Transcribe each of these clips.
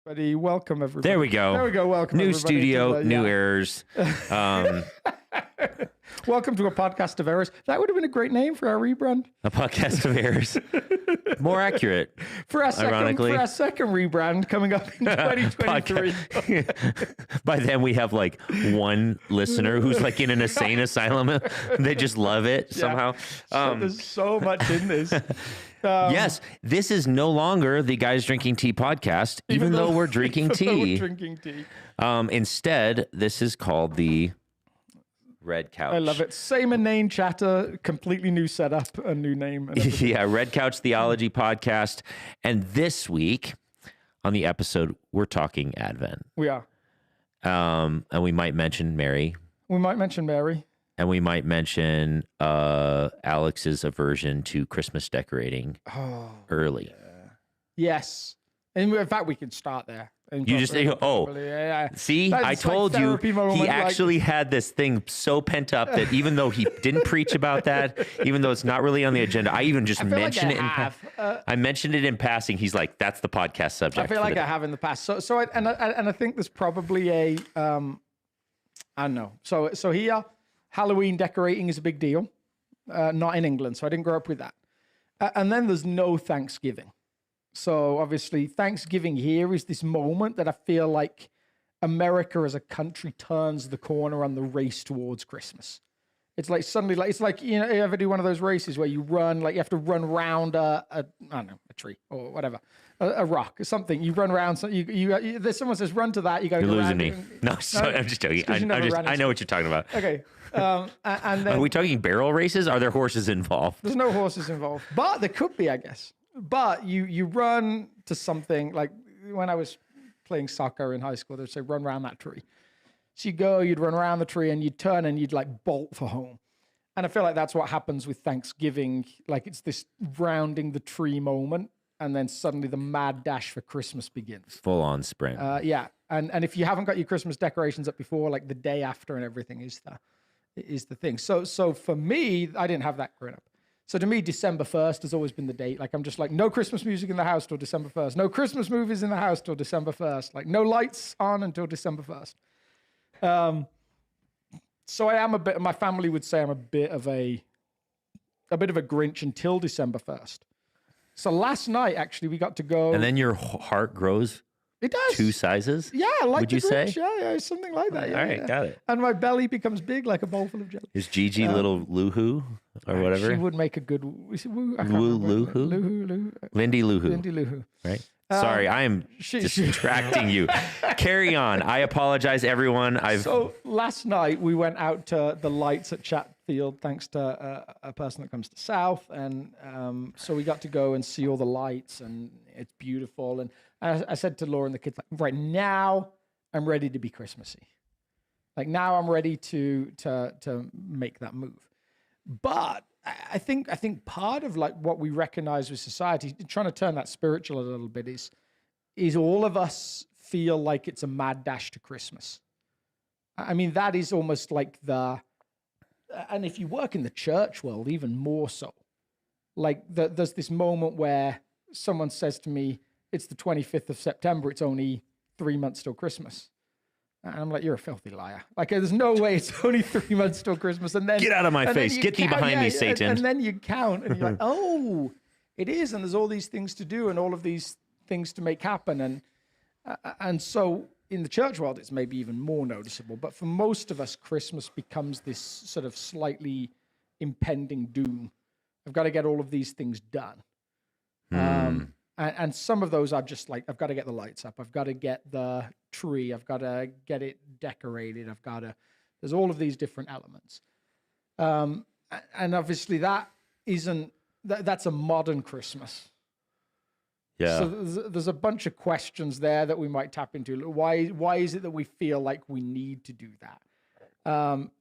Buddy, welcome everybody. There we go. There we go. Welcome. New everybody studio, new errors. Welcome to a podcast of errors. That would have been a great name for our rebrand. A podcast of errors. More accurate. For our second rebrand coming up in 2023. By then we have like one listener who's like in an insane asylum. They just love it somehow. So there's so much in this. Yes, this is no longer the Guys Drinking Tea podcast, even though we're drinking tea. Instead, this is called the Red Couch. I love it. Same inane chatter, completely new setup, a new name. Yeah, Red Couch Theology podcast. And this week on the episode, we're talking Advent. We are. And we might mention Mary. We might mention Mary. And we might mention Alex's aversion to Christmas decorating early. Yeah. Yes. And in fact, we could start there. You just say, see, that's I told you he actually had this thing so pent up that even though he didn't preach about that, even though it's not really on the agenda, I even just mentioned I mentioned it in passing. He's like, that's the podcast subject. I feel like I have in the past. So I think there's probably a, I don't know. So here, Halloween decorating is a big deal. Not in England, so I didn't grow up with that. And then there's no Thanksgiving. So obviously Thanksgiving here is this moment that I feel like America as a country turns the corner on the race towards Christmas. It's like suddenly, like, it's like, you know, you ever do one of those races where you run, like you have to run around I don't know, a tree or whatever, a rock or something. You run around, so there's someone says run to that, you go. You're losing me. No, I'm just joking. I know what you're talking about. Okay. And then, are we talking barrel races? Are there horses involved? There's no horses involved, but there could be, I guess. But you run to something, like when I was playing soccer in high school, they'd say, run around that tree. So you'd run around the tree and you'd turn and you'd like bolt for home. And I feel like that's what happens with Thanksgiving. Like it's this rounding the tree moment. And then suddenly the mad dash for Christmas begins. Full on sprint. Yeah. And if you haven't got your Christmas decorations up before, like the day after and everything is the thing. So for me, I didn't have that growing up. So to me, December 1st has always been the date. Like, I'm just like, no Christmas music in the house till December 1st. No Christmas movies in the house till December 1st. Like, no lights on until December 1st. So I am my family would say I'm a bit of a Grinch until December 1st. So last night, actually, we got to go. And then your heart grows. It does. 2 sizes? Yeah, like would you Grinch. say? Yeah, something like that. All right, got it. And my belly becomes big like a bowl full of jelly. Is Gigi little Loohoo or whatever? She would make a good Loohoo? Lindy Loohoo. Right? Sorry, I am distracting you. Carry on. I apologize, everyone. So last night we went out to the lights at Chatfield, thanks to a person that comes to South, and so we got to go and see all the lights, and it's beautiful. And I said to Laura and the kids, like, right now I'm ready to be Christmassy. Like now I'm ready to make that move. But I think part of like what we recognize with society, trying to turn that spiritual a little bit, is all of us feel like it's a mad dash to Christmas. I mean, that is almost like and if you work in the church world, even more so. Like there's this moment where someone says to me, it's the 25th of September, it's only 3 months till Christmas. And I'm like, you're a filthy liar. Like, there's no way it's only 3 months till Christmas. And then get out of my face. Get thee behind me, Satan. And then you count and you're like, oh, it is. And there's all these things to do and all of these things to make happen. And so in the church world, it's maybe even more noticeable. But for most of us, Christmas becomes this sort of slightly impending doom. I've got to get all of these things done. And some of those are just like, I've got to get the lights up. I've got to get the tree. I've got to get it decorated. There's all of these different elements. And obviously that's a modern Christmas. Yeah. So there's a bunch of questions there that we might tap into. Why is it that we feel like we need to do that?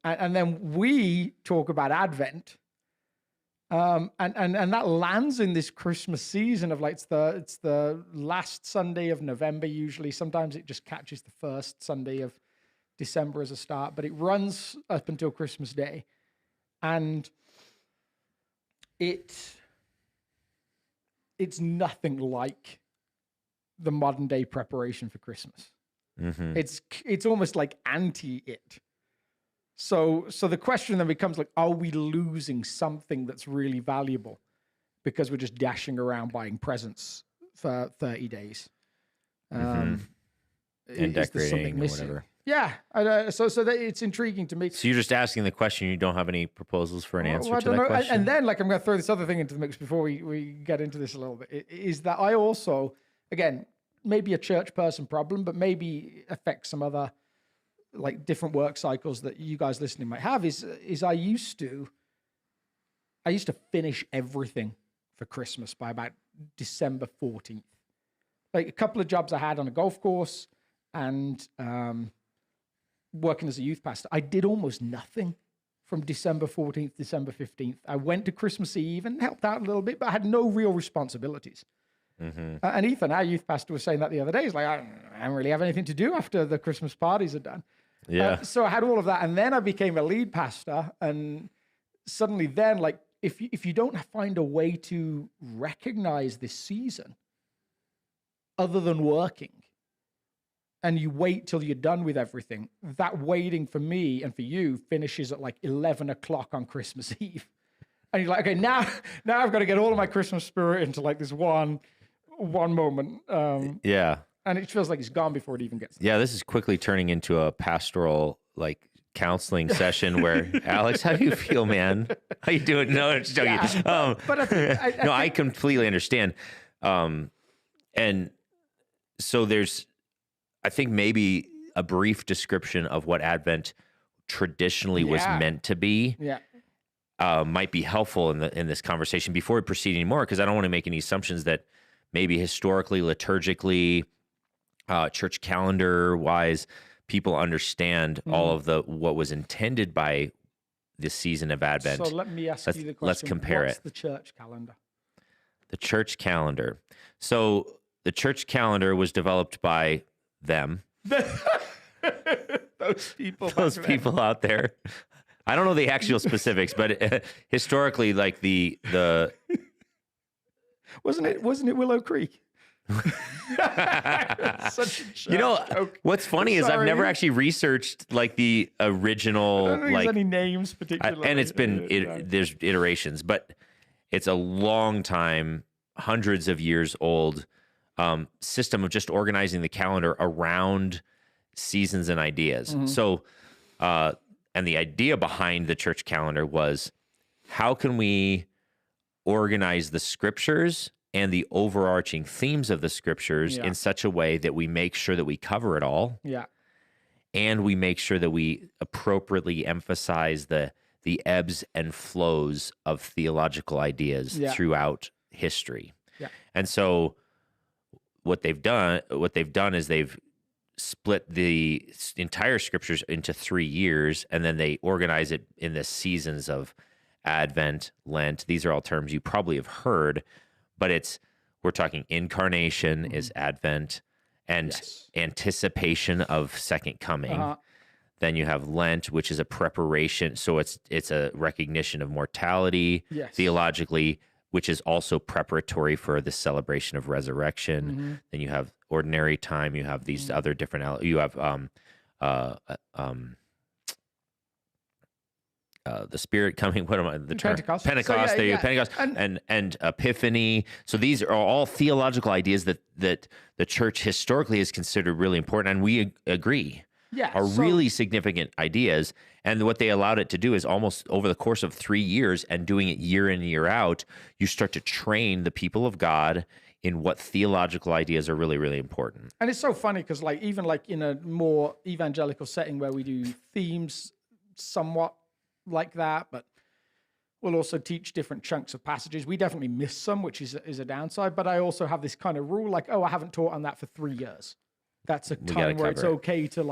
And then we talk about Advent. And that lands in this Christmas season of like, it's the last Sunday of November usually. Sometimes it just catches the first Sunday of December as a start, but it runs up until Christmas Day. And it's nothing like the modern day preparation for Christmas. Mm-hmm. It's almost like anti it. So the question then becomes like, are we losing something that's really valuable because we're just dashing around buying presents for 30 days? And decorating or whatever. Yeah. So it's intriguing to me. So you're just asking the question. You don't have any proposals for an answer to that question? And then, like, I'm going to throw this other thing into the mix before we get into this a little bit, is that I also, again, maybe a church person problem, but maybe affects some other, like, different work cycles that you guys listening might have, is I used to finish everything for Christmas by about December 14th. Like, a couple of jobs I had on a golf course and working as a youth pastor, I did almost nothing from December 14th, December 15th. I went to Christmas Eve and helped out a little bit, but I had no real responsibilities. Mm-hmm. And Ethan, our youth pastor, was saying that the other day. He's like, I don't really have anything to do after the Christmas parties are done. Yeah. So I had all of that. And then I became a lead pastor. And suddenly then, like, if you don't find a way to recognize this season other than working, and you wait till you're done with everything, that waiting for me and for you finishes at like 11 o'clock on Christmas Eve. And you're like, okay, now I've got to get all of my Christmas spirit into like this one moment. Yeah. And it feels like it's gone before it even gets there. Yeah, this is quickly turning into a pastoral, like, counseling session where, Alex, how do you feel, man? How you doing? No, I'm just joking. Yeah, I completely understand. And so there's, I think maybe a brief description of what Advent traditionally was meant to be. Yeah. Might be helpful in this conversation before we proceed anymore, because I don't want to make any assumptions that maybe historically, liturgically, church calendar wise, people understand all of what was intended by this season of Advent. So let me ask you the question. Let's compare What's the church calendar? The church calendar. So the church calendar was developed by them. Those people out there. I don't know the actual specifics, but historically, like the wasn't it Willow Creek? Such a joke. What's funny is I've never actually researched like the original, I don't think like any names particularly, and it's been there's iterations, but it's a long time, hundreds of years old system of just organizing the calendar around seasons and ideas. Mm-hmm. So, and the idea behind the church calendar was, how can we organize the scriptures and the overarching themes of the scriptures in such a way that we make sure that we cover it all. Yeah. And we make sure that we appropriately emphasize the ebbs and flows of theological ideas throughout history. Yeah. And so what they've done is they've split the entire scriptures into 3 years, and then they organize it in the seasons of Advent, Lent. These are all terms you probably have heard, but we're talking incarnation is Advent, and anticipation of second coming. Uh-huh. Then you have Lent, which is a preparation. So it's a recognition of mortality theologically, which is also preparatory for the celebration of resurrection. Mm-hmm. Then you have ordinary time. You have these other different. You have the Spirit coming. What am I? The term Pentecost. Pentecost. So, Pentecost and Epiphany. So these are all theological ideas that the church historically has considered really important, and we agree. Are really significant ideas. And what they allowed it to do is almost over the course of 3 years and doing it year in, year out, you start to train the people of God in what theological ideas are really, really important. And it's so funny because even in a more evangelical setting where we do themes somewhat like that, but we'll also teach different chunks of passages. We definitely miss some, which is a downside. But I also have this kind of rule, I haven't taught on that for 3 years. That's a time where it's okay to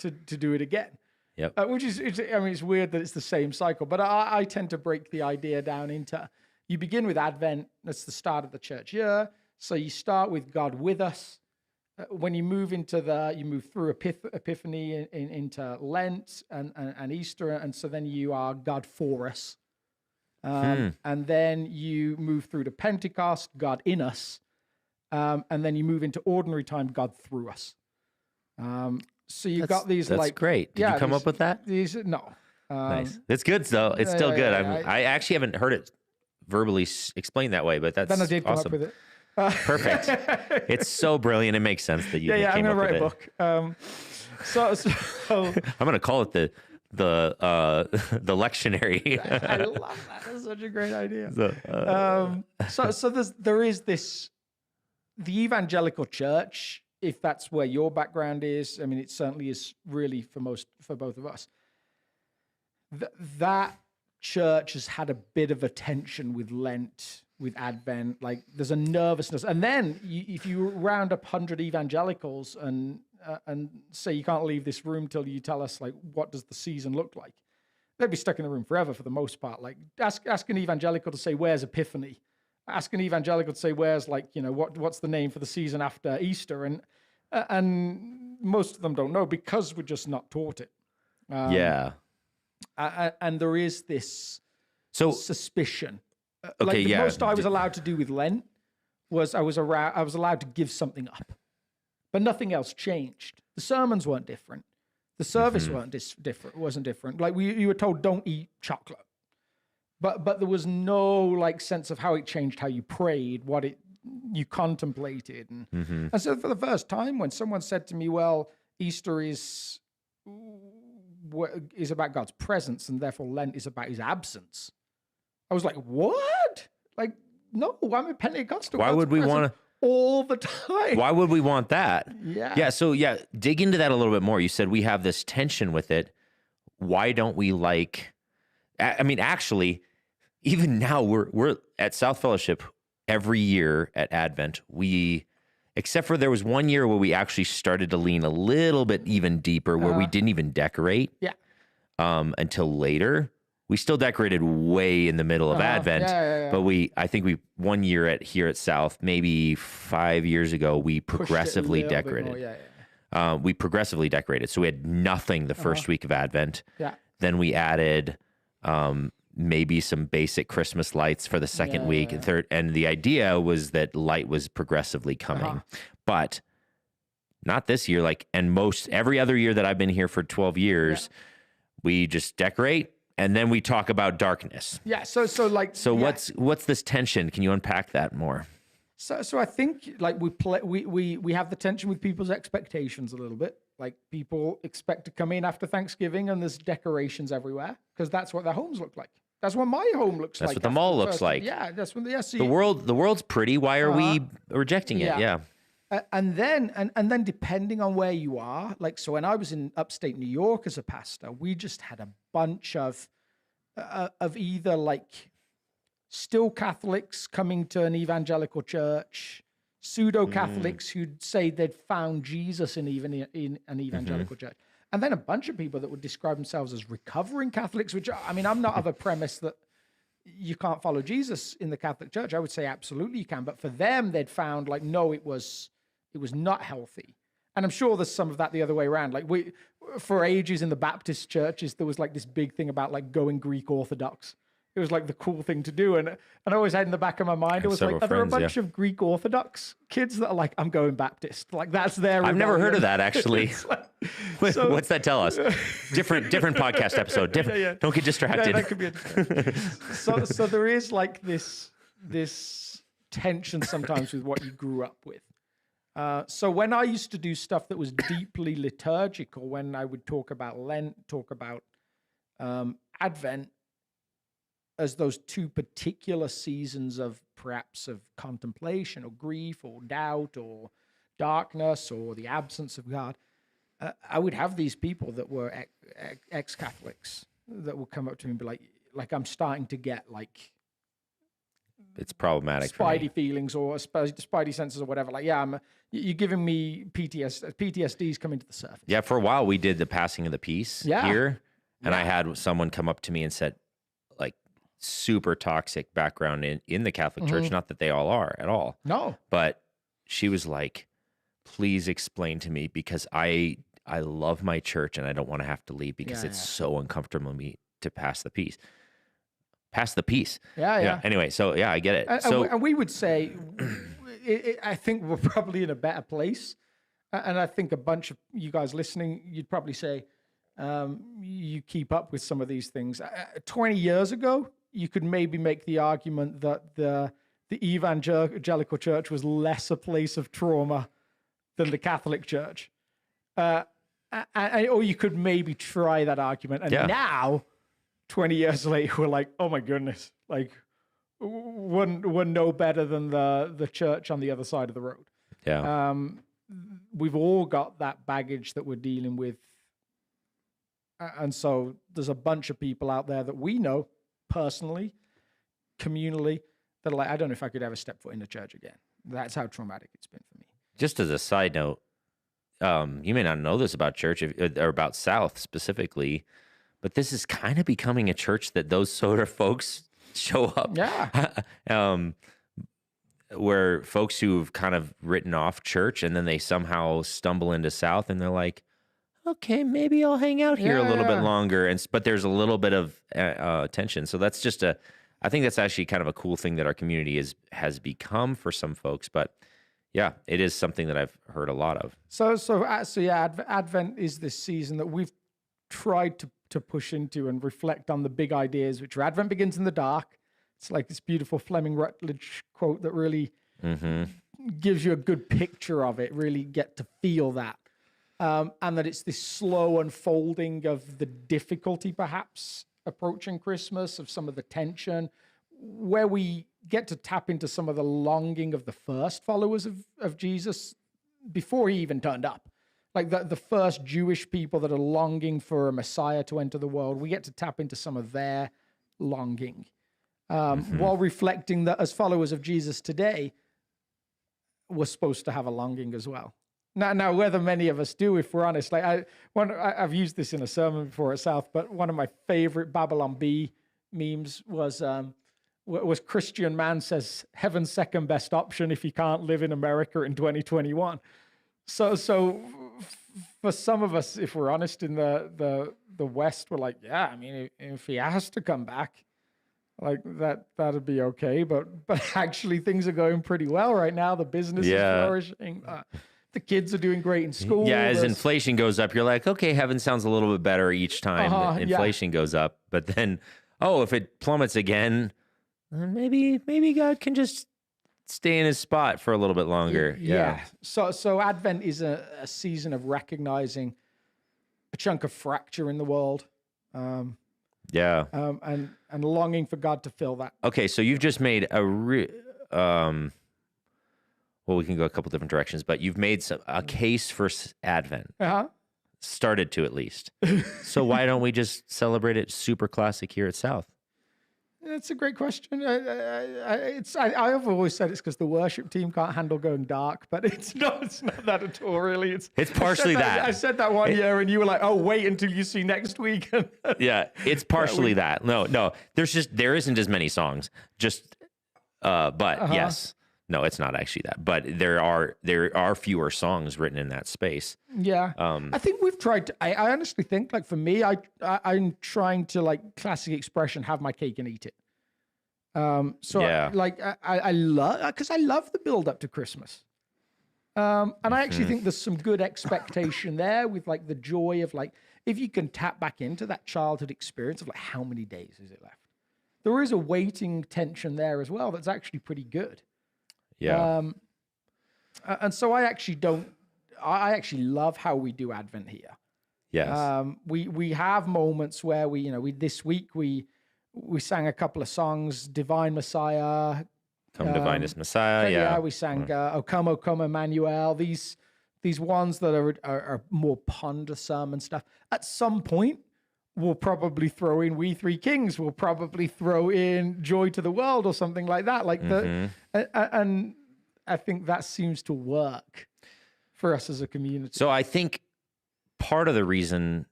do it again. Yep. Which is, it's weird that it's the same cycle, but I tend to break the idea down into, you begin with Advent, that's the start of the church year. So you start with God with us. When you move you move through Epiphany into Lent and Easter, and so then you are God for us. And then you move through to Pentecost, God in us. and then you move into ordinary time, God through us. So you've got these that's great. Did you come up with that? No. Nice. It's good though. It's still good. I actually haven't heard it verbally explained that way, but that's then I did awesome. Come up with it. Perfect. It's so brilliant. It makes sense that you came up with it. I'm going to write a book. So I'm going to call it the lectionary. I love that. That's such a great idea. So there is this, the evangelical church, if that's where your background is. I mean, it certainly is really for both of us. That church has had a bit of a tension with Lent, with Advent. Like there's a nervousness, and then if you round up 100 evangelicals and say you can't leave this room till you tell us like what does the season look like, they'd be stuck in the room forever for the most part. Like ask an evangelical to say where's Epiphany, ask an evangelical to say where's like what's the name for the season after Easter, and most of them don't know because we're just not taught it. And there is this suspicion. Okay, the most I was allowed to do with Lent was I was allowed to give something up, but nothing else changed. The sermons weren't different. The service wasn't different. Like you were told don't eat chocolate, but there was no like sense of how it changed how you prayed, you contemplated, and so for the first time when someone said to me, "Well, Easter is about God's presence, and therefore Lent is about His absence," I was like, "What? Like, no, I'm a Pentecostal. Why would we want to all the time? Why would we want that?" Yeah. So dig into that a little bit more. You said we have this tension with it. Why don't we like? I mean, actually, even now we're at South Fellowship every year at Advent. Except for there was one year where we actually started to lean a little bit even deeper, where we didn't even decorate. Yeah. Until later. We still decorated way in the middle of Advent, but I think one year here at South, maybe 5 years ago, we progressively decorated. We progressively decorated. So we had nothing the first week of Advent. Yeah. Then we added maybe some basic Christmas lights for the second week and third. And the idea was that light was progressively coming, but not this year. Every other year that I've been here for 12 years, we just decorate. And then we talk about darkness. Yeah. So what's this tension? Can you unpack that more? So I think like we have the tension with people's expectations a little bit. Like people expect to come in after Thanksgiving and there's decorations everywhere because that's what their homes look like. That's what my home looks like. That's what the mall looks like. Yeah. That's when the world's pretty. Why are we rejecting it? Yeah. And then depending on where you are, like, so when I was in upstate New York as a pastor, we just had a bunch of either like still Catholics coming to an evangelical church, pseudo Catholics who'd say they'd found Jesus in an evangelical church, and then a bunch of people that would describe themselves as recovering Catholics. Which I mean, I'm not of a premise that you can't follow Jesus in the Catholic Church. I would say absolutely you can, but for them, they'd found like no, it was not healthy. And I'm sure there's some of that the other way around. Like for ages in the Baptist churches, there was like this big thing about like going Greek Orthodox. It was like the cool thing to do. And I always had in the back of my mind, it was like, are there a bunch of Greek Orthodox kids that are like, I'm going Baptist? Like that's their I've never heard of that actually. What's that tell us? Different podcast episode. Don't get distracted. Yeah, that could be a distraction. So there is like this tension sometimes with what you grew up with. So when I used to do stuff that was deeply liturgical, when I would talk about Lent, talk about Advent as those two particular seasons of perhaps of contemplation or grief or doubt or darkness or the absence of God, I would have these people that were ex-Catholics that would come up to me and be like I'm starting to get like it's problematic spidey feelings or spidey senses or whatever. Like, you're giving me PTSD's coming to the surface. Yeah, for a while we did the passing of the peace here, and I had someone come up to me and said, like, super toxic background in the Catholic Church. Not that they all are at all. No, but she was like, please explain to me because I love my church and I don't want to have to leave because it's so uncomfortable to me to pass the peace. Pass the peace. Yeah. Anyway, so I get it. And we would say I think we're probably in a better place. And I think a bunch of you guys listening, you'd probably say you keep up with some of these things. 20 years ago, you could maybe make the argument that the evangelical church was less a place of trauma than the Catholic Church. Or you could maybe try that argument. And now, 20 years later, we're like, oh my goodness, like we're no better than the church on the other side of the road. Yeah. We've all got that baggage that we're dealing with. And so there's a bunch of people out there that we know personally, communally, that are like, I don't know if I could ever step foot in the church again. That's how traumatic it's been for me. Just as a side note, you may not know this about church or about South specifically, but this is kind of becoming a church that those sort of folks show up. Yeah. Where folks who've kind of written off church and then they somehow stumble into South and they're like, okay, maybe I'll hang out here a little bit longer. But there's a little bit of tension. So that's just I think that's actually kind of a cool thing that our community has become for some folks. But yeah, it is something that I've heard a lot of. So Advent is this season that we've tried to push into and reflect on the big ideas, which are Advent begins in the dark. It's like this beautiful Fleming Rutledge quote that really gives you a good picture of it, really get to feel that. And that it's this slow unfolding of the difficulty, perhaps, approaching Christmas, of some of the tension, where we get to tap into some of the longing of the first followers of Jesus before he even turned up. Like the first Jewish people that are longing for a Messiah to enter the world. We get to tap into some of their longing. While reflecting that as followers of Jesus today, we're supposed to have a longing as well. Now, whether many of us do, if we're honest, like I've used this in a sermon before at South, but one of my favorite Babylon Bee memes was Christian man says heaven's second best option if you can't live in America in 2021. So for some of us, if we're honest, in the West, we're like, yeah, I mean, if he has to come back, like that'd be okay. But actually, things are going pretty well right now. The business is flourishing. The kids are doing great in school. Yeah, as inflation goes up, you're like, okay, heaven sounds a little bit better each time inflation goes up. But then, if it plummets again, maybe God can just stay in his spot for a little bit longer. Yeah. So Advent is a season of recognizing a chunk of fracture in the world. And longing for God to fill that. Okay, so you've just made well, we can go a couple different directions, but you've made a case for Advent. Started to, at least. So why don't we just celebrate it super classic here at South? That's a great question. I've always said it's because the worship team can't handle going dark, but it's not that at all, really. It's partially that. I said that one year, and you were like, "Oh, wait until you see next week." Yeah, it's partially that. No, there isn't as many songs. Yes, no, it's not actually that. But there are fewer songs written in that space. Yeah, I think we've tried to. I honestly think, like for me, I'm trying to, like classic expression, have my cake and eat it. I love, because I love the build up to Christmas. And I actually think there's some good expectation there with like the joy of like, if you can tap back into that childhood experience of like, how many days is it left? There is a waiting tension there as well. That's actually pretty good. Yeah. And so I actually love how we do Advent here. Yes. We have moments where this week we sang a couple of songs, Divine Messiah. Come Divinest Messiah. Yeah. We sang O Come Emmanuel. These ones that are more pondersome and stuff. At some point, we'll probably throw in We Three Kings. We'll probably throw in Joy to the World or something like that. And I think that seems to work for us as a community. So I think part of the reason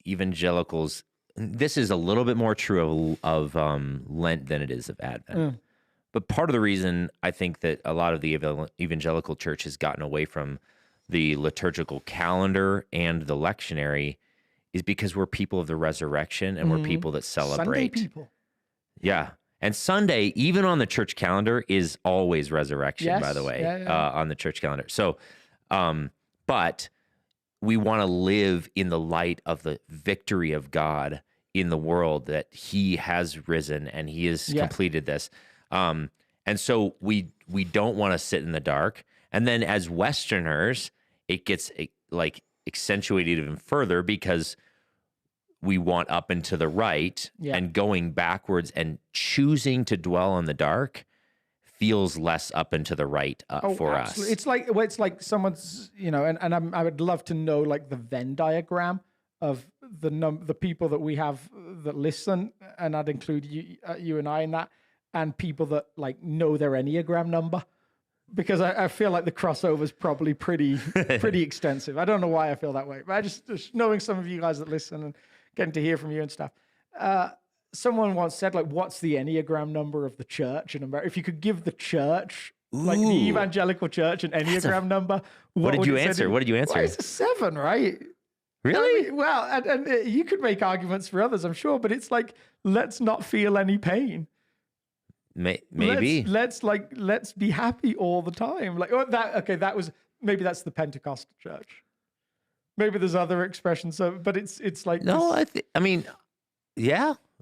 evangelicals, this is a little bit more true of Lent than it is of Advent. But part of the reason I think that a lot of the evangelical church has gotten away from the liturgical calendar and the lectionary is because we're people of the resurrection and we're people that celebrate. Sunday people. Yeah. And Sunday, even on the church calendar, is always resurrection, by the way, on the church calendar. So, but we want to live in the light of the victory of God in the world, that he has risen and he has completed this. And so we don't want to sit in the dark. And then as Westerners, it gets like accentuated even further because we want up and to the right, and going backwards and choosing to dwell on the dark feels less up and to the right for absolutely. us. It's like someone's, and I would love to know like the Venn diagram of the people that we have that listen, and I'd include you and I in that, and people that like know their Enneagram number, because I feel like the crossover is probably pretty extensive. I don't know why I feel that way, but I just knowing some of you guys that listen and getting to hear from you and stuff. Someone once said, like, what's the Enneagram number of the church in America? If you could give the church, like the evangelical church, an Enneagram number, what did you answer? What did you answer? Well, it's a 7, right? Really? I mean, well, and you could make arguments for others, I'm sure, but it's like, let's not feel any pain. Maybe. Let's be happy all the time. Like, maybe that's the Pentecostal church. Maybe there's other expressions of, but it's like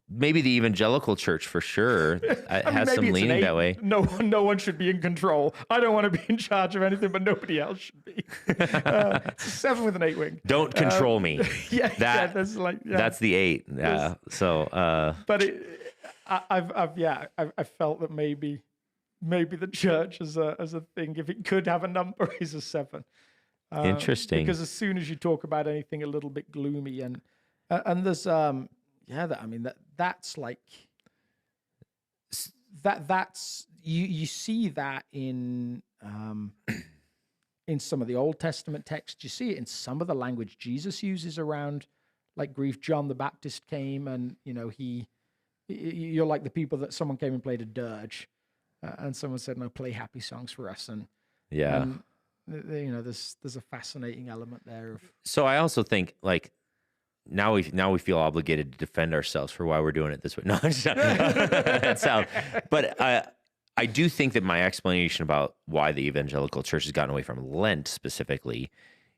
maybe the evangelical church for sure has some leaning that way. No one should be in control. I don't want to be in charge of anything, but nobody else should be. It's a 7 with an 8 wing. Don't control me. That's the 8. But I've felt that maybe the church as a thing, if it could have a number, is a 7. Interesting. Because as soon as you talk about anything a little bit gloomy and there's that's like that's you see that in some of the Old Testament texts. You see it in some of the language Jesus uses around like grief. John the Baptist came, and you're like the people that someone came and played a dirge, and someone said, "No, play happy songs for us." And there's a fascinating element there. So I also think like now we feel obligated to defend ourselves for why we're doing it this way. No, but I do think that my explanation about why the evangelical church has gotten away from Lent specifically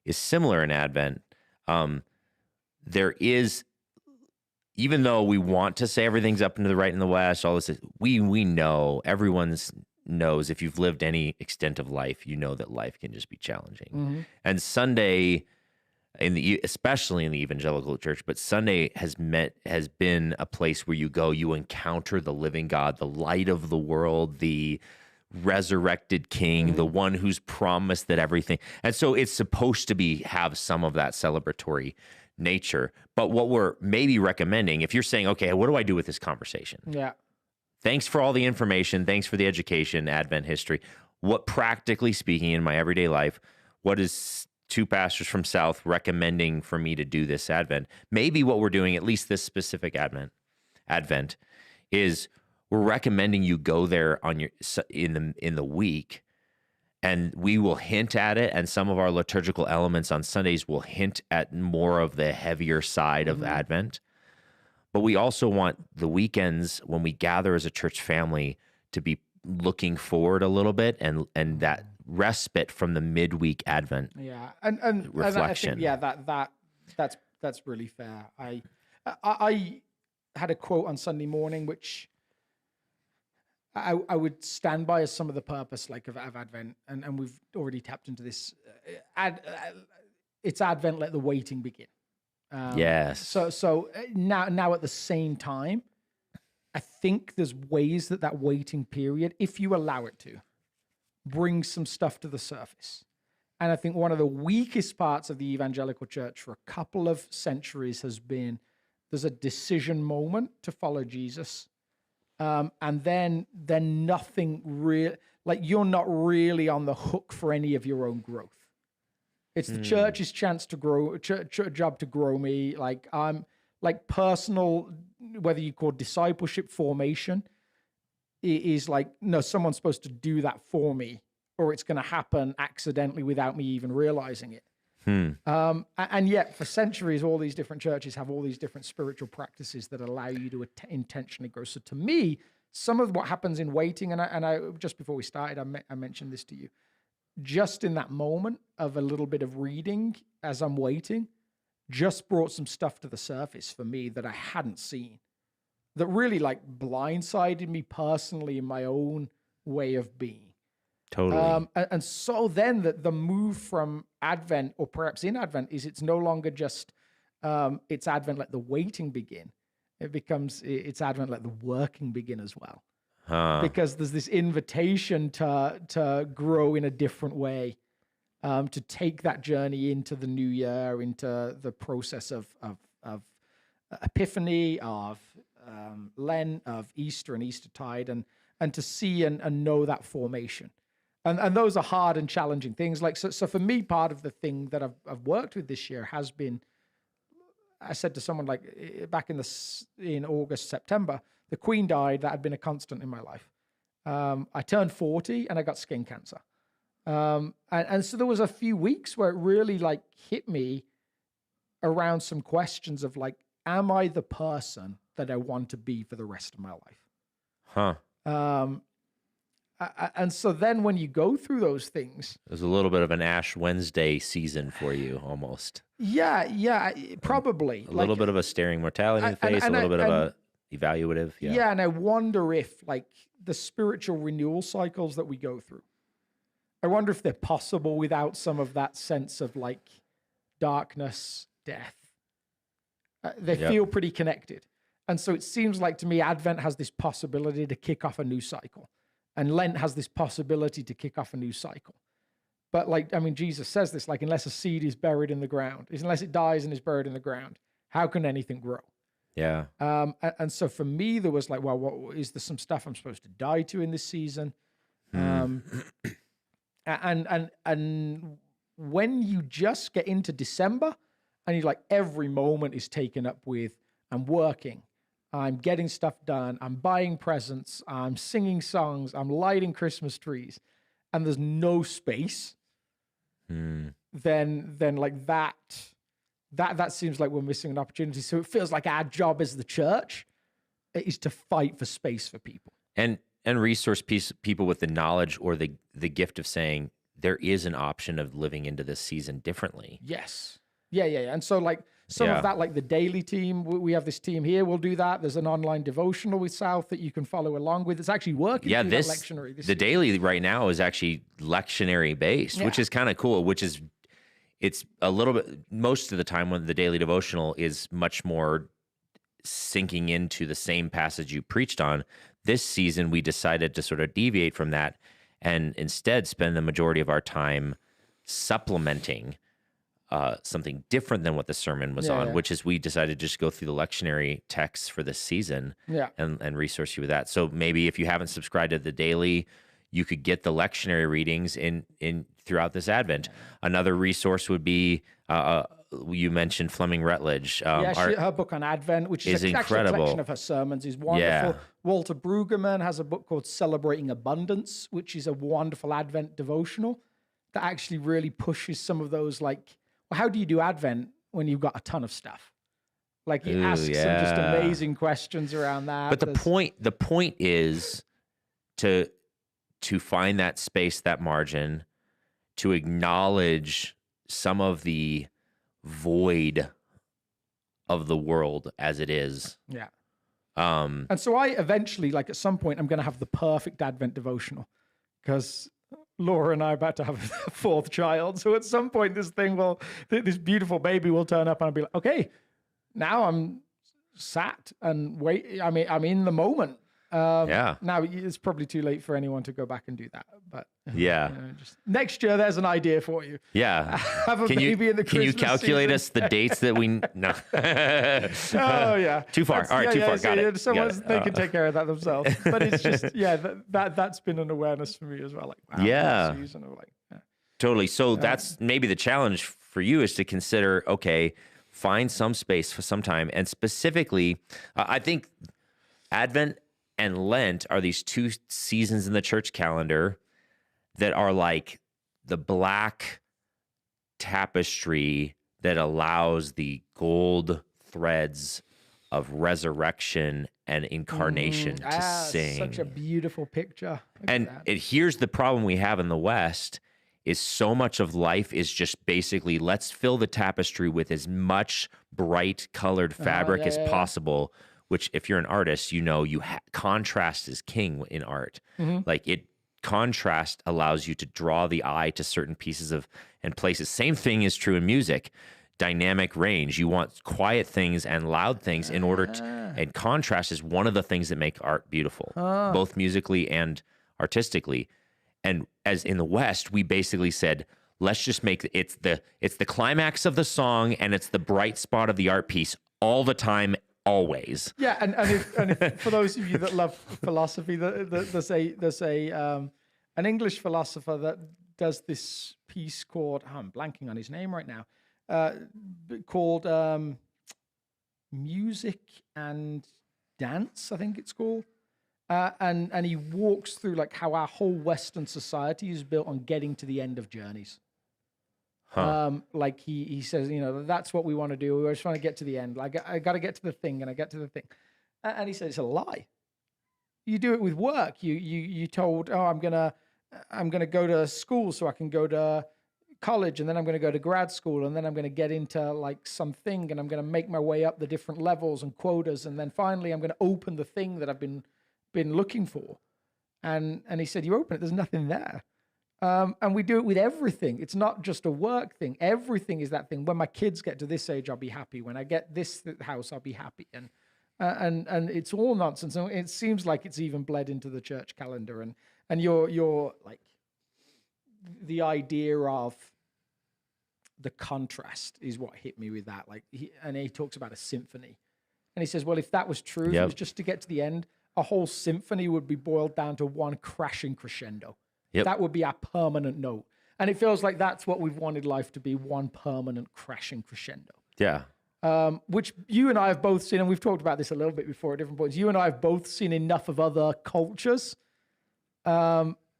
is similar in Advent. There is, even though we want to say everything's up and to the right and the west, all this, we know, everyone's knows, if you've lived any extent of life, you know that life can just be challenging. Mm-hmm. And Sunday, especially in the evangelical church, but Sunday has been a place where you go, you encounter the living God, the light of the world, the resurrected King, the one who's promised that everything. And so it's supposed to have some of that celebratory nature. But what we're maybe recommending, if you're saying, okay, what do I do with this conversation? Yeah. Thanks for all the information. Thanks for the education, Advent history. What, practically speaking, in my everyday life, what is 2 pastors from South recommending for me to do this Advent? Maybe what we're doing, at least this specific Advent, is we're recommending you go there in the week, and we will hint at it. And some of our liturgical elements on Sundays will hint at more of the heavier side of Advent. But we also want the weekends when we gather as a church family to be looking forward a little bit and that respite from the midweek Advent reflection. And I think, that's really fair. I had a quote on Sunday morning which I would stand by as some of the purpose of Advent, and we've already tapped into this. It's Advent, let the waiting begin. Yes. So now at the same time, I think there's ways that waiting period, if you allow it to, bring some stuff to the surface. And I think one of the weakest parts of the evangelical church for a couple of centuries has been there's a decision moment to follow Jesus. And then nothing real, like you're not really on the hook for any of your own growth. It's the church's chance to grow, job to grow me. Like I'm like personal, whether you call discipleship formation, is like, no, someone's supposed to do that for me, or it's going to happen accidentally without me even realizing it. And yet for centuries, all these different churches have all these different spiritual practices that allow you to intentionally grow. So to me, some of what happens in waiting, and I just before we started, I mentioned this to you, just in that moment of a little bit of reading as I'm waiting, just brought some stuff to the surface for me that I hadn't seen, that really like blindsided me personally in my own way of being. Totally. And so then the move from Advent, or perhaps in Advent, is it's no longer just it's Advent, let the waiting begin. It becomes it's Advent, let the working begin as well. Because there's this invitation to grow in a different way, to take that journey into the new year, into the process of Epiphany, of Lent, of Easter and Eastertide, and to see and know that formation. And those are hard and challenging things. Like so for me, part of the thing that I've worked with this year has been, I said to someone like back in August, September, the Queen died. That had been a constant in my life. I turned 40 and I got skin cancer. And so there was a few weeks where it really like hit me around some questions of like, am I the person that I want to be for the rest of my life? And so then when you go through those things, there's a little bit of an Ash Wednesday season for you almost. Yeah, probably. A little bit of a staring mortality in the face, a little bit of a evaluative. Yeah, and I wonder if like the spiritual renewal cycles that we go through, I wonder if they're possible without some of that sense of like darkness, death. They feel pretty connected. And so it seems like to me, Advent has this possibility to kick off a new cycle. And Lent has this possibility to kick off a new cycle. But like, I mean, Jesus says this, like, unless a seed is buried in the ground, unless it dies and is buried in the ground, how can anything grow? Yeah. And so for me, there was like, well, is there some stuff I'm supposed to die to in this season? And when you just get into December and you're like, every moment is taken up with, I'm working, I'm getting stuff done, I'm buying presents, I'm singing songs, I'm lighting Christmas trees, and there's no space, then like that seems like we're missing an opportunity. So it feels like our job as the church is to fight for space for people. And resource people with the knowledge or the gift of saying there is an option of living into this season differently. Yes. Yeah. And so like some of that, like the daily team, we have this team here, we'll do that. There's an online devotional with South that you can follow along with. It's actually working. Yeah, the daily right now is actually lectionary based, which is kind of cool, it's a little bit, most of the time when the daily devotional is much more sinking into the same passage you preached on. This season, we decided to sort of deviate from that and instead spend the majority of our time supplementing something different than what the sermon was on, which is we decided to just go through the lectionary texts for this season and resource you with that. So maybe if you haven't subscribed to the daily, you could get the lectionary readings in throughout this Advent. Another resource would be, you mentioned Fleming Rutledge. Her book on Advent, which is incredible. A collection of her sermons, is wonderful. Walter Brueggemann has a book called Celebrating Abundance, which is a wonderful Advent devotional that actually really pushes some of those, like, well, how do you do Advent when you've got a ton of stuff? Like, it asks some just amazing questions around that. But the point is to find that space, that margin, to acknowledge some of the void of the world as it is. Yeah. And so I eventually, like at some point, I'm going to have the perfect Advent devotional because Laura and I are about to have a fourth child. So at some point, this beautiful baby will turn up and I'll be like, okay, now I'm sat and wait. I mean, I'm in the moment. Now it's probably too late for anyone to go back and do that, but just next year there's an idea for you. Have a baby in the Christmas Can you calculate season. us the dates that we no? Oh yeah, too far. All right, too far. Got it. They can take care of that themselves. But it's just that's been an awareness for me as well. Like season of totally. So that's maybe the challenge for you is to consider. Okay, find some space for some time, and specifically, I think Advent and Lent are these two seasons in the church calendar that are like the black tapestry that allows the gold threads of resurrection an incarnation to sing. Such a beautiful picture. And here's the problem we have in the West is so much of life is just basically let's fill the tapestry with as much bright colored fabric as possible, which if you're an artist, you know, contrast is king in art. Like contrast allows you to draw the eye to certain pieces and places. Same thing is true in music. Dynamic range. You want quiet things and loud things in order to, and contrast is one of the things that make art beautiful, both musically and artistically. And as in the West, we basically said, let's just make it's the climax of the song and it's the bright spot of the art piece all the time, always. Yeah, and if for those of you that love philosophy, there's an English philosopher that does this piece called, I'm blanking on his name right now, called Music and Dance, I think it's called. And he walks through like how our whole Western society is built on getting to the end of journeys. Like he says, you know, that's what we want to do. We're just trying to get to the end. Like I got to get to the thing, and I get to the thing. And he says it's a lie. You do it with work. You told, oh, I'm gonna go to school so I can go to college, and then I'm going to go to grad school, and then I'm going to get into like something, and I'm going to make my way up the different levels and quotas, and then finally I'm going to open the thing that I've been looking for. And he said, you open it, there's nothing there. And we do it with everything. It's not just a work thing. Everything is that thing. When my kids get to this age, I'll be happy. When I get this house, I'll be happy. And it's all nonsense. And it seems like it's even bled into the church calendar. And you're like, the idea of the contrast is what hit me with that. Like, he talks about a symphony. And he says, well, if that was true, if it was just to get to the end, a whole symphony would be boiled down to one crashing crescendo. That would be our permanent note. And it feels like that's what we've wanted life to be, one permanent crashing crescendo. Yeah. Which you and I have both seen, and we've talked about this a little bit before at different points. You and I have both seen enough of other cultures.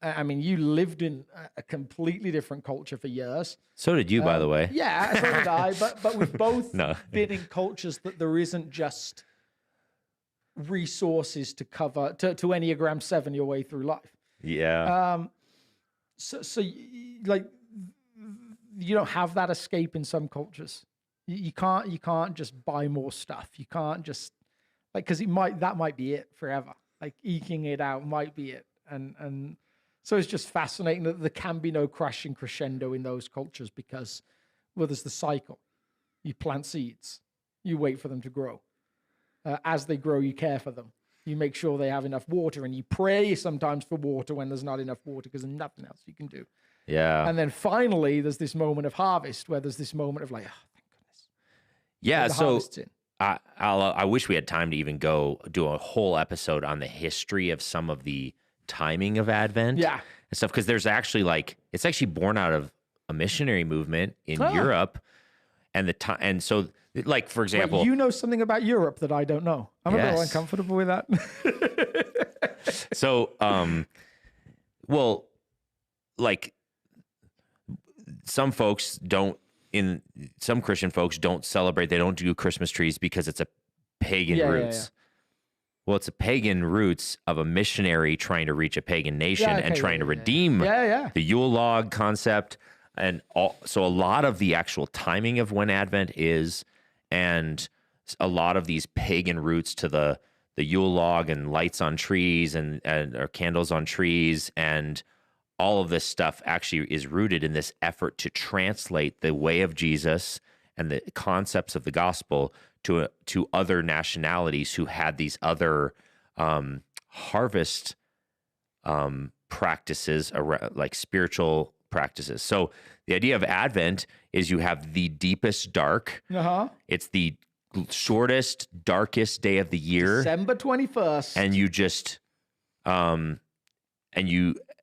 I mean, you lived in a completely different culture for years. So did you, by the way. Yeah, so did I. But we've both been in cultures that there isn't just resources to cover, to Enneagram 7 your way through life. Yeah. So like, you don't have that escape in some cultures. You can't just buy more stuff. You can't just, like, because that might be it forever. Like, eking it out might be it. And so it's just fascinating that there can be no crashing crescendo in those cultures because, well, there's the cycle. You plant seeds. You wait for them to grow. As they grow, you care for them. You make sure they have enough water, and you pray sometimes for water when there's not enough water because there's nothing else you can do. Yeah. And then finally, there's this moment of harvest where there's this moment of like, oh, thank goodness. Yeah. So I wish we had time to even go do a whole episode on the history of some of the timing of Advent. Yeah. And stuff, because there's actually it's actually born out of a missionary movement in Europe, and so. Like, for example... Wait, you know something about Europe that I don't know. I'm a little uncomfortable with that. So, well, like, some Christian folks don't celebrate, they don't do Christmas trees because it's a pagan roots. Well, it's a pagan roots of a missionary trying to reach a pagan nation and trying to redeem the Yule log concept. And so a lot of the actual timing of when Advent is... and a lot of these pagan roots to the Yule log and lights on trees and or candles on trees and all of this stuff actually is rooted in this effort to translate the way of Jesus and the concepts of the gospel to other nationalities who had these other harvest practices, like spiritual practices. So the idea of Advent is you have the deepest dark. It's the shortest, darkest day of the year. December 21st. And you just,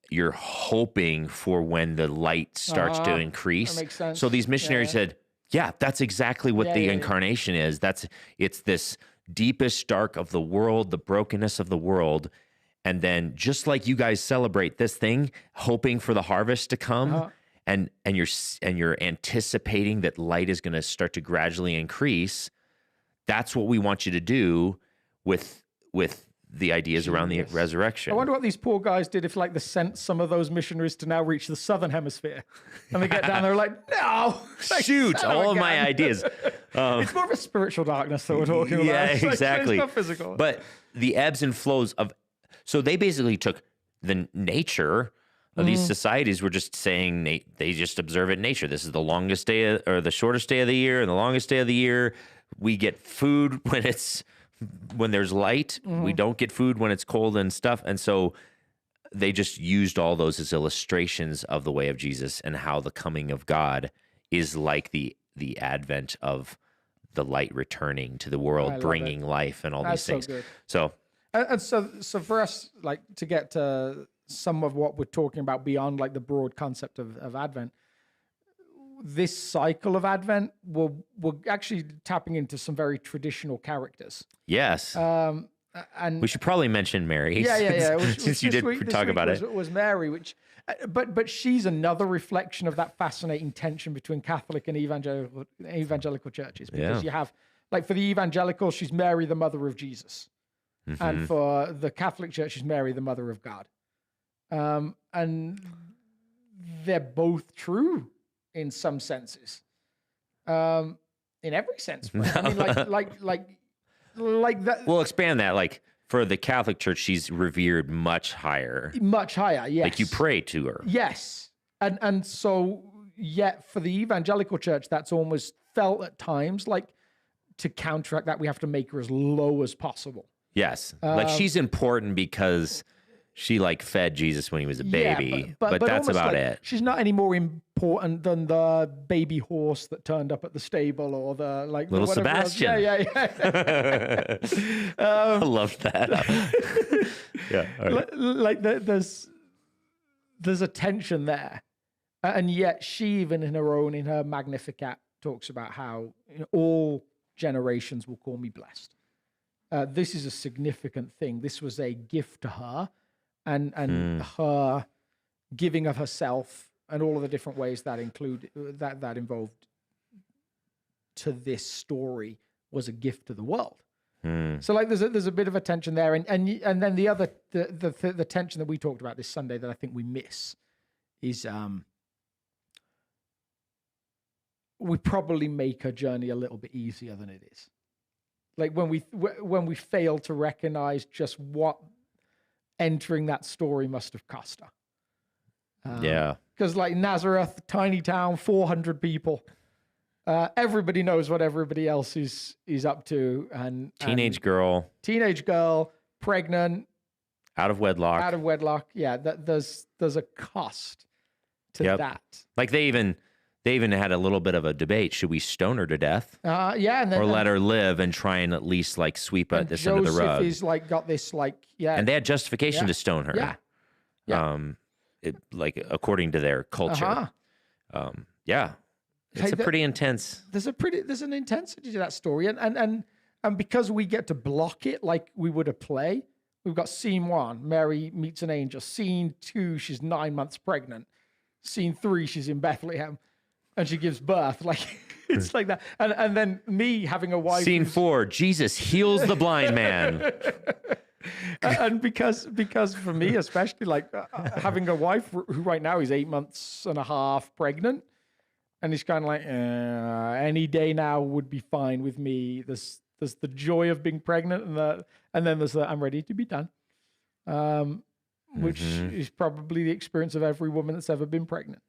you're hoping for when the light starts to increase. That makes sense. So these missionaries said, yeah, that's exactly what the incarnation is. It's this deepest dark of the world, the brokenness of the world. And then just like you guys celebrate this thing, hoping for the harvest to come, and you're anticipating that light is going to start to gradually increase. That's what we want you to do with with the ideas around the resurrection. I wonder what these poor guys did if, like, they sent some of those missionaries to now reach the southern hemisphere, and they get down there like, no, shoot, all of my ideas. It's more of a spiritual darkness that we're talking about. Yeah, exactly. It's not physical. But the ebbs and flows of, so they basically took the nature of these societies. Were just saying they just observe it in nature. This is the longest day or the shortest day of the year and the longest day of the year. We get food when there's light. We don't get food when it's cold and stuff. And so they just used all those as illustrations of the way of Jesus and how the coming of God is like the advent of the light returning to the world, bringing life and all these things. So for us, like, to get to some of what we're talking about beyond, like, the broad concept of Advent, this cycle of Advent, we're actually tapping into some very traditional characters. Yes. And we should probably mention Mary. Yeah. Since you did talk about it. Was Mary, which, but she's another reflection of that fascinating tension between Catholic and evangelical churches. Because you have, like, for the evangelicals, she's Mary, the mother of Jesus. And for the Catholic Church, she's Mary, the mother of God. And they're both true in some senses. In every sense. Right? I mean, like that. We'll expand that. Like, for the Catholic Church, she's revered much higher. Much higher, yes. Like, you pray to her. Yes. And so, yet for the evangelical church, that's almost felt at times like, to counteract that, we have to make her as low as possible. Yes. Like, she's important because she, like, fed Jesus when he was a baby, but that's about it. She's not any more important than the baby horse that turned up at the stable, or the, like, little Sebastian. Yeah. I love that. Yeah. Right. Like, there's a tension there, and yet she, even in her Magnificat, talks about how, all generations will call me blessed. This is a significant thing. This was a gift to her, and her giving of herself, and all of the different ways that involved to this story, was a gift to the world. So, like, there's a bit of a tension there, and then the other the tension that we talked about this Sunday that I think we miss is we probably make her journey a little bit easier than it is. Like, when we fail to recognize just what entering that story must have cost her. Because, like, Nazareth, tiny town, 400 people. Everybody knows what everybody else is up to. And teenage girl, pregnant, out of wedlock. Yeah, there's a cost to that. Like, they even had a little bit of a debate. Should we stone her to death? Or let her live and try and at least, like, sweep this under the rug. Joseph is, like, got this, like, And they had justification to stone her. Yeah. Like, according to their culture. It's a pretty intense. There's an intensity to that story, and because we get to block it like we would a play. We've got scene 1, Mary meets an angel. Scene 2, she's 9 months pregnant. Scene 3, she's in Bethlehem. And she gives birth. Like, it's like that. And then me having a wife. Scene 4, Jesus heals the blind man. And because for me, especially, like, having a wife who right now is 8 months and a half pregnant, and he's kind of like, any day now would be fine with me. There's the joy of being pregnant, and then there's the I'm ready to be done, which is probably the experience of every woman that's ever been pregnant.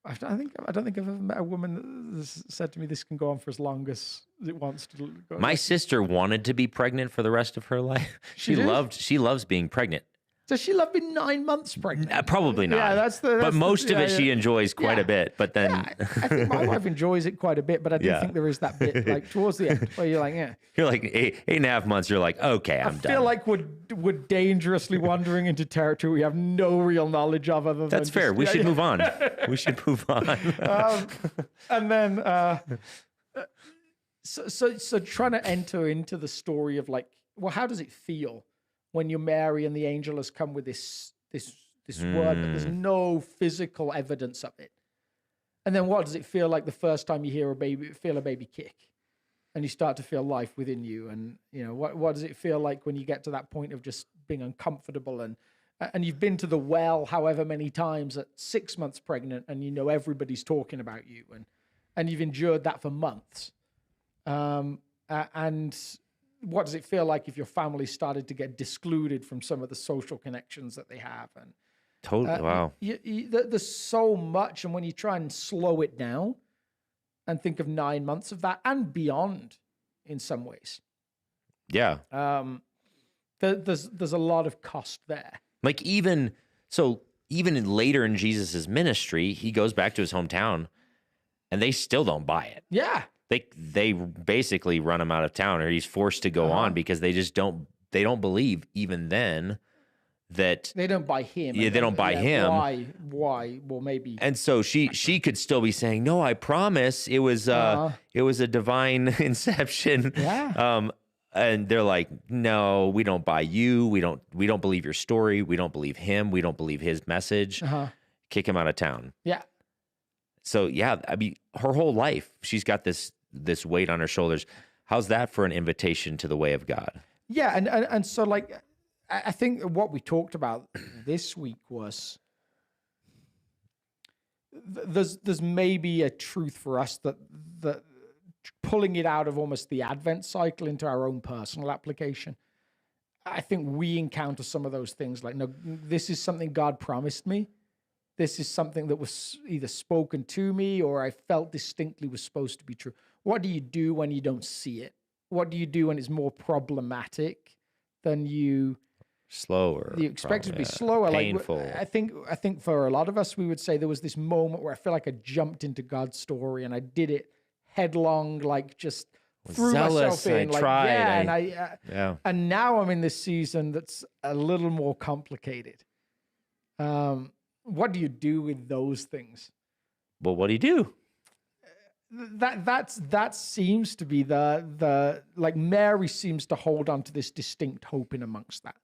I don't think I've ever met a woman that said to me, this can go on for as long as it wants to go. My sister wanted to be pregnant for the rest of her life. She loves being pregnant. Does she love being 9 months pregnant? Probably not. Yeah, but most of it she enjoys quite a bit. But then I think my wife enjoys it quite a bit. But I do think there is that bit, like, towards the end where you're like, you're like 8.5 months. You're like, okay, I'm done. I feel like we're dangerously wandering into territory we have no real knowledge of. Other than that's fair. We should move on. We should move on. And then, so trying to enter into the story of, like, well, how does it feel when you're Mary and the angel has come with this word, but there's no physical evidence of it? And then what does it feel like the first time you feel a baby kick? and you start to feel life within you. And, what does it feel like when you get to that point of just being uncomfortable and you've been to the well however many times at 6 months pregnant, and everybody's talking about you, and you've endured that for months. And what does it feel like if your family started to get discluded from some of the social connections that they have? And totally, wow. There's so much, and when you try and slow it down and think of 9 months of that and beyond, in some ways, there's a lot of cost there. Like even later in Jesus's ministry, he goes back to his hometown, and they still don't buy it. Yeah. They basically run him out of town, or he's forced to go on because they just don't believe even then that they don't buy him. Yeah, they don't buy him. Why? Well, maybe. And so she could still be saying, "No, I promise it was a divine inception." Yeah. And they're like, "No, we don't buy you. We don't believe your story. We don't believe him. We don't believe his message. Kick him out of town." Yeah. So yeah, I mean, her whole life, she's got this weight on her shoulders. How's that for an invitation to the way of God? Yeah, and so like, I think what we talked about this week was there's maybe a truth for us that pulling it out of almost the Advent cycle into our own personal application. I think we encounter some of those things like, no, this is something God promised me. This is something that was either spoken to me or I felt distinctly was supposed to be true. What do you do when you don't see it? What do you do when it's more problematic than you expect it to be slower? Painful. Like, I think for a lot of us, we would say there was this moment where I feel like I jumped into God's story and I did it headlong, like just threw myself in. I tried. And now I'm in this season that's a little more complicated. What do you do with those things? Well, what do you do? That seems to be the like Mary seems to hold on to this distinct hope in amongst that.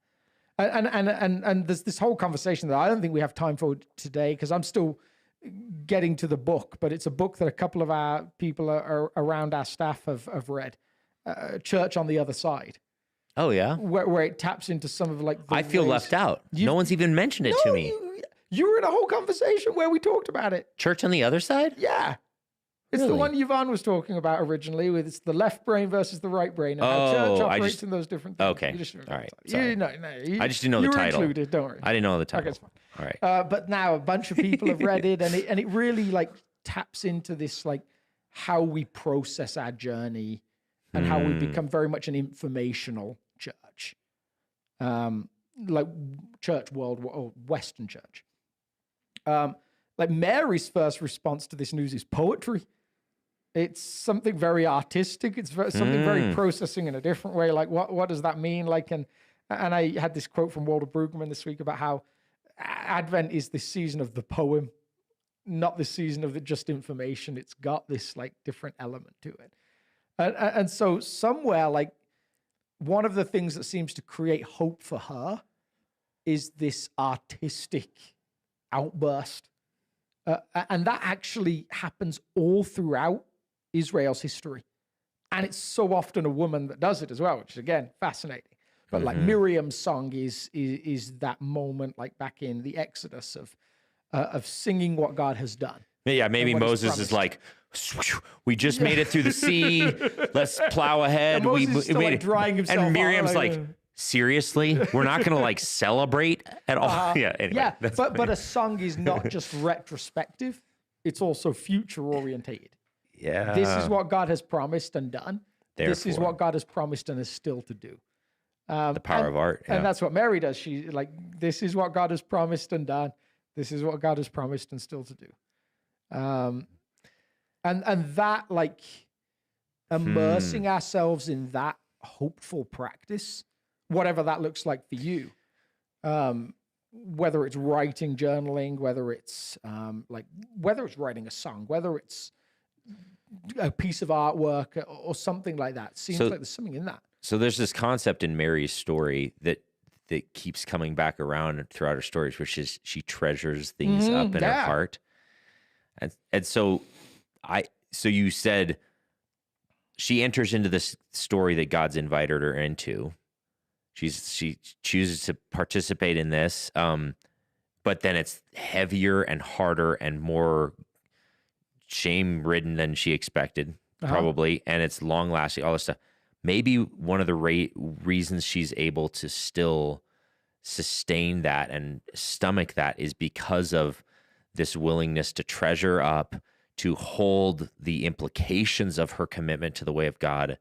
And there's this whole conversation that I don't think we have time for today because I'm still getting to the book, but it's a book that a couple of our people around our staff have read, Church on the Other Side. Oh yeah, where it taps into some of like I feel left out. No one's even mentioned it to me. You were in a whole conversation where we talked about it. Church on the Other Side? Yeah. It's the one Yvonne was talking about originally, with it's the left brain versus the right brain, and how church operates in those different things. Okay. All right. I just didn't know the title. Included, don't worry. I didn't know the title. Okay, it's fine. All right. But now a bunch of people have read it, and it really like taps into this like how we process our journey and how we become very much an informational church, like church world or Western church. Like Mary's first response to this news is poetry. It's something very artistic. It's something very processing in a different way. Like what does that mean? Like, and I had this quote from Walter Brueggemann this week about how Advent is this season of the poem, not the season of the just information. It's got this like different element to it. And so somewhere like one of the things that seems to create hope for her is this artistic outburst. And that actually happens all throughout Israel's history. And it's so often a woman that does it as well, which is, again, fascinating. But like Miriam's song is that moment, like back in the Exodus of singing what God has done. Yeah, maybe Moses is like, we just made it through the sea. Let's plow ahead. We made it. Drying himself and Miriam's like, seriously? We're not going to like celebrate at all? Anyway, but a song is not just retrospective. It's also future orientated. Yeah. This is what God has promised and done. This is what God has promised and is still to do. The power of art. Yeah. And that's what Mary does. She like, this is what God has promised and done. This is what God has promised and still to do. And that like immersing ourselves in that hopeful practice, whatever that looks like for you, whether it's writing, journaling, whether it's writing a song, whether it's a piece of artwork or something like that. Seems like there's something in that. So there's this concept in Mary's story that keeps coming back around throughout her stories, which is she treasures things up in her heart. And so you said she enters into this story that God's invited her into. She chooses to participate in this, but then it's heavier and harder and more shame-ridden than she expected, probably, and it's long-lasting, all this stuff. Maybe one of the reasons she's able to still sustain that and stomach that is because of this willingness to treasure up, to hold the implications of her commitment to the way of God,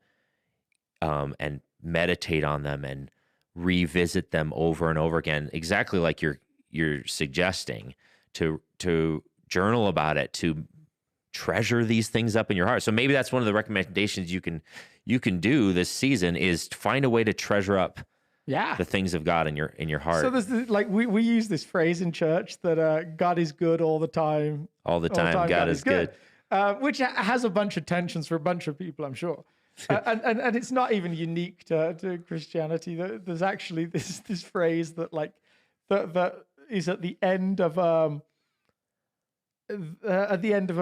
and meditate on them and revisit them over and over again, exactly like you're suggesting, to journal about it, to treasure these things up in your heart. So maybe that's one of the recommendations you can do this season, is to find a way to treasure up the things of God in your heart. So there's like we use this phrase in church that God is good all the time. All the time God is good. Which has a bunch of tensions for a bunch of people, I'm sure. And it's not even unique to Christianity. There's actually this phrase that is at the end of a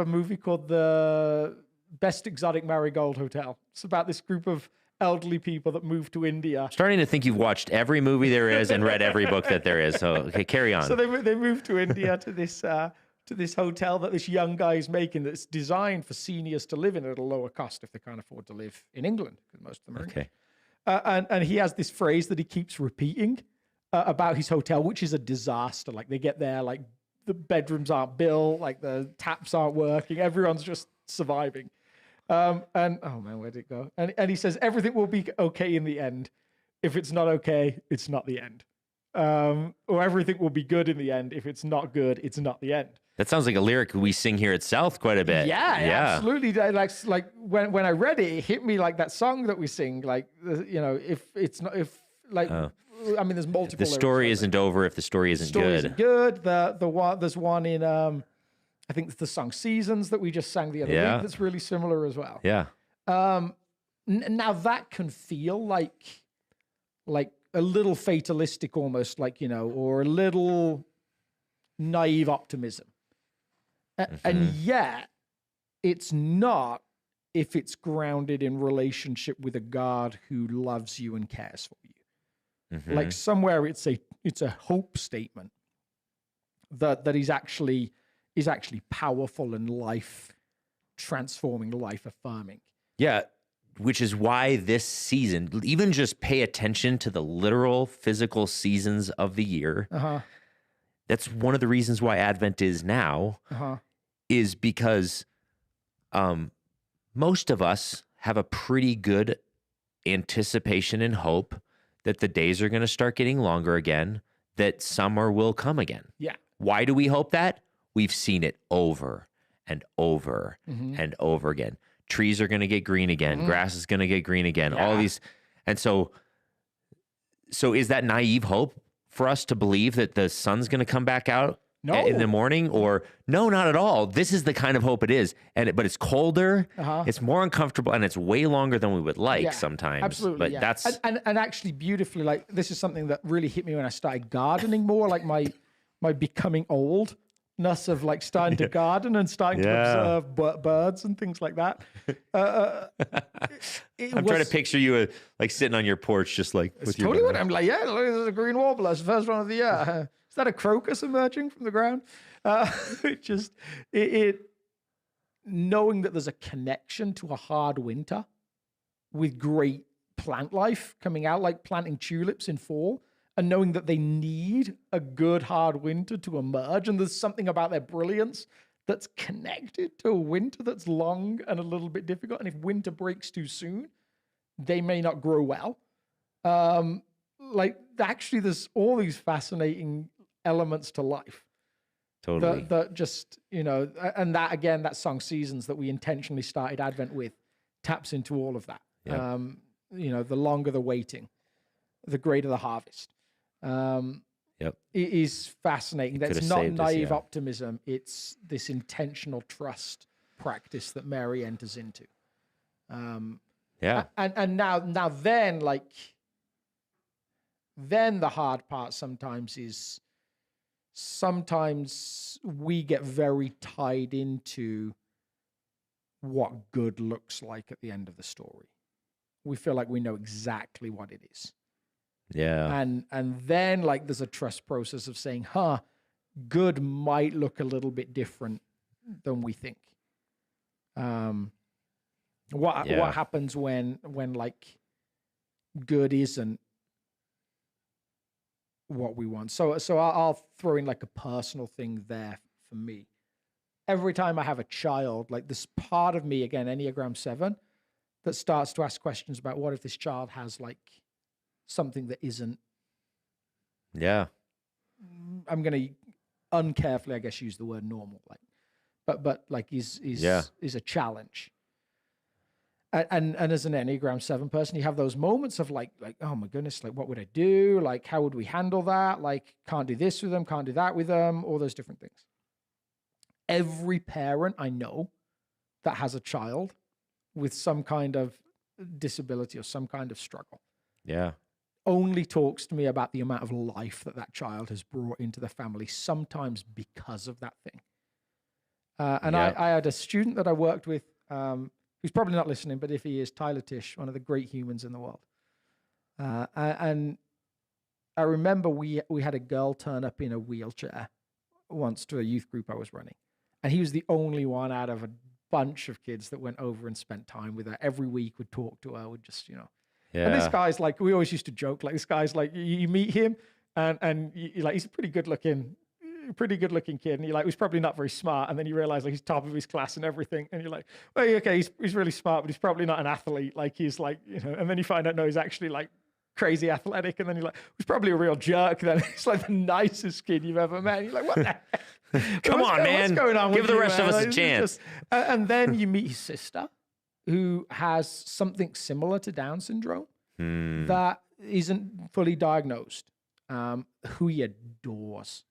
movie called The Best Exotic Marigold Hotel. It's about this group of elderly people that move to India. Starting to think you've watched every movie there is and read every book that there is. So okay, carry on. So they move to India to this hotel that this young guy is making, that's designed for seniors to live in at a lower cost if they can't afford to live in England, because most of them are okay. And he has this phrase that he keeps repeating about his hotel, which is a disaster. Like, they get there, like, the bedrooms aren't built, like the taps aren't working, everyone's just surviving. And oh man, where'd it go? And he says everything will be okay in the end. If it's not okay, it's not the end. Or everything will be good in the end. If it's not good, it's not the end. That sounds like a lyric we sing here at South quite a bit. Yeah. Absolutely. Like when I read it, it hit me like that song that we sing. Like, if it's not, if like, I mean, there's multiple. The story isn't over if the story isn't good. The one, there's one in I think it's the song "Seasons" that we just sang the other week. That's really similar as well. Yeah. Now that can feel like a little fatalistic, almost, like, or a little naive optimism. And yet it's not, if it's grounded in relationship with a God who loves you and cares for you. Like, somewhere it's a hope statement that is actually powerful and life transforming, life affirming. Yeah. Which is why this season, even just pay attention to the literal physical seasons of the year. That's one of the reasons why Advent is now, is because most of us have a pretty good anticipation and hope that the days are going to start getting longer again, that summer will come again. Yeah. Why do we hope that? We've seen it over and over and over again. Trees are going to get green again. Grass is going to get green again. All these. And so is that naive hope for us to believe that the sun's going to come back out in the morning? Or no, not at all. This is the kind of hope it is. But it's colder, it's more uncomfortable, and it's way longer than we would like sometimes. Absolutely. But that's and actually beautifully, like, this is something that really hit me when I started gardening more, like my becoming old. Of like starting to garden and starting to observe birds and things like that. I'm trying to picture you like sitting on your porch, just like with your totally what I'm like. Yeah, look, there's a green warbler. It's the first one of the year. Is that a crocus emerging from the ground? It knowing that there's a connection to a hard winter with great plant life coming out, like planting tulips in fall. And knowing that they need a good hard winter to emerge, and there's something about their brilliance that's connected to a winter that's long and a little bit difficult. And if winter breaks too soon, they may not grow well. Like, actually, there's all these fascinating elements to life. Totally. That just, and that, again, that song "Seasons" that we intentionally started Advent with taps into all of that. Yep. The longer the waiting, the greater the harvest. It is fascinating. That's not naive optimism. It's this intentional trust practice that Mary enters into. And now then, like, then the hard part sometimes we get very tied into what good looks like at the end of the story. We feel like we know exactly what it is. Yeah. And then like there's a trust process of saying, good might look a little bit different than we think. What happens when like good isn't what we want? So I'll throw in like a personal thing there for me. Every time I have a child, like this part of me, again, Enneagram 7, that starts to ask questions about what if this child has like something that isn't. Yeah. I'm going to uncarefully, I guess, use the word normal, like, but like is a challenge. And as an Enneagram 7 person, you have those moments of like, oh my goodness, like what would I do? Like, how would we handle that? Like, can't do this with them, can't do that with them, all those different things. Every parent I know that has a child with some kind of disability or some kind of struggle. Yeah. Only talks to me about the amount of life that child has brought into the family, sometimes because of that thing. I had a student that I worked with, who's probably not listening, but if he is, Tyler Tish, one of the great humans in the world. And I remember we had a girl turn up in a wheelchair once to a youth group I was running. And he was the only one out of a bunch of kids that went over and spent time with her. Every week would talk to her, would just, Yeah. And this guy's like, we always used to joke, like this guy's like, you meet him and you like, he's a pretty good looking kid. And you're like, he's probably not very smart. And then you realize like he's top of his class and everything. And you're like, well, okay, he's really smart, but he's probably not an athlete. Like he's like, and then you find out, no, he's actually like crazy athletic. And then you're like, he's probably a real jerk. Then it's like the nicest kid you've ever met. And you're like, what the heck? Come on, man. What's going on Give with the you, rest man? of us Like, a chance. And then you meet his sister, who has something similar to Down syndrome that isn't fully diagnosed, who he adores.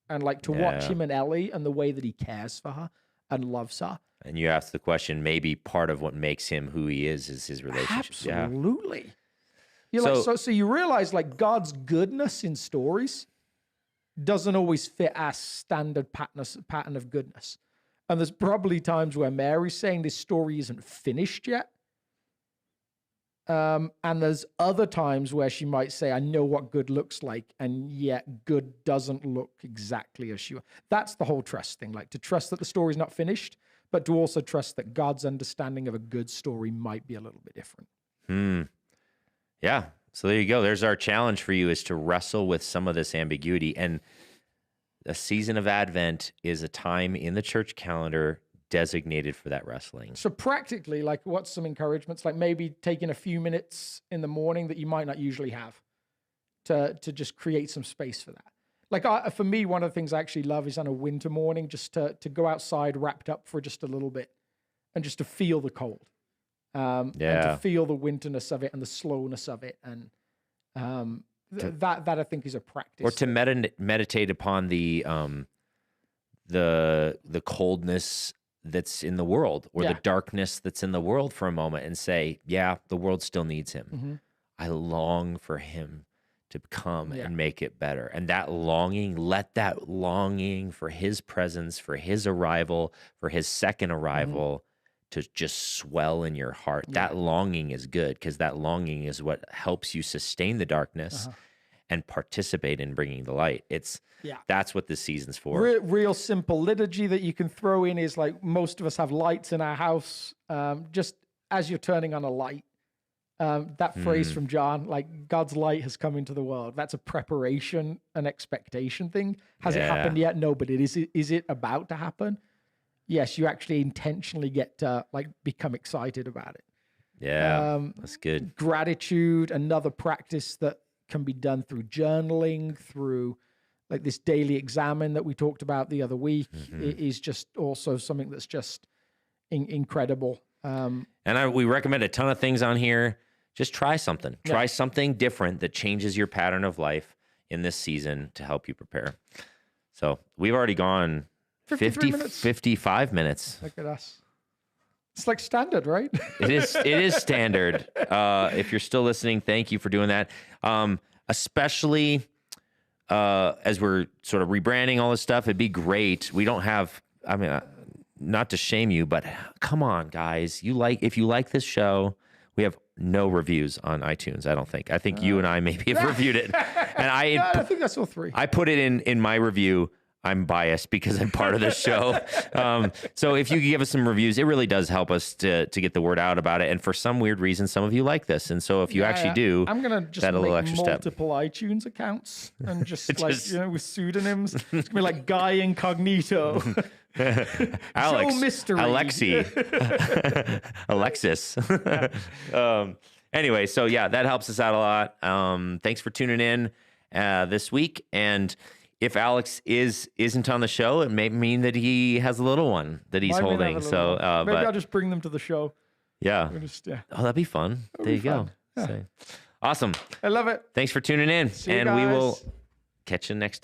And like to watch him and Ellie and the way that he cares for her and loves her. And you ask the question, maybe part of what makes him who he is his relationship. Absolutely. Yeah. So you realize like God's goodness in stories doesn't always fit our standard pattern of goodness. And there's probably times where Mary's saying this story isn't finished yet. And there's other times where she might say, I know what good looks like, and yet good doesn't look exactly as she. That's the whole trust thing, like to trust that the story's not finished, but to also trust that God's understanding of a good story might be a little bit different. Yeah. So there you go. There's our challenge for you, is to wrestle with some of this ambiguity. And a season of Advent is a time in the church calendar designated for that wrestling. So practically, like what's some encouragements? Like maybe taking a few minutes in the morning that you might not usually have to just create some space for that. Like for me, one of the things I actually love is on a winter morning, just to go outside wrapped up for just a little bit and just to feel the cold. And to feel the winterness of it and the slowness of it. And that I think is a practice. Or to meditate upon the coldness that's in the world, or the darkness that's in the world for a moment, and say, yeah, the world still needs him. Mm-hmm. I long for him to come and make it better. And that longing, let that longing for his presence, for his arrival, for his second arrival, to just swell in your heart. That longing is good, because that longing is what helps you sustain the darkness and participate in bringing the light. That's what this season's for. Real simple liturgy that you can throw in is like, most of us have lights in our house. Just as you're turning on a light, that phrase from John, like God's light has come into the world. That's a preparation, an expectation thing. Has it happened yet? No, but is it about to happen? Yes, you actually intentionally get to like become excited about it. Yeah, that's good. Gratitude, another practice that can be done through journaling, through like this daily examine that we talked about the other week, is just also something that's just incredible. And we recommend a ton of things on here. Just try something. Try something different that changes your pattern of life in this season to help you prepare. So we've already gone 55 minutes. Look at us. It's like standard, right? It is standard. If you're still listening, thank you for doing that. Especially as we're sort of rebranding all this stuff, it'd be great. We don't have, not to shame you, but come on, guys. If you like this show, we have no reviews on iTunes, I don't think. I think you and I maybe have reviewed it. And I think I saw 3. I put it in my review. I'm biased because I'm part of this show. So if you give us some reviews, it really does help us to get the word out about it. And for some weird reason, some of you like this. And so if you actually do, I'm going to just make multiple iTunes accounts and just with pseudonyms. It's going to be like Guy Incognito. Alex, Joe Mystery. Alexis. Anyway, so yeah, that helps us out a lot. Thanks for tuning in this week. And if Alex isn't on the show, it may mean that he has a little one that he's holding. So maybe I'll just bring them to the show. Yeah. Oh, that'd be fun. There you go. Yeah. So, awesome. I love it. Thanks for tuning in. See you guys. We will catch you next time.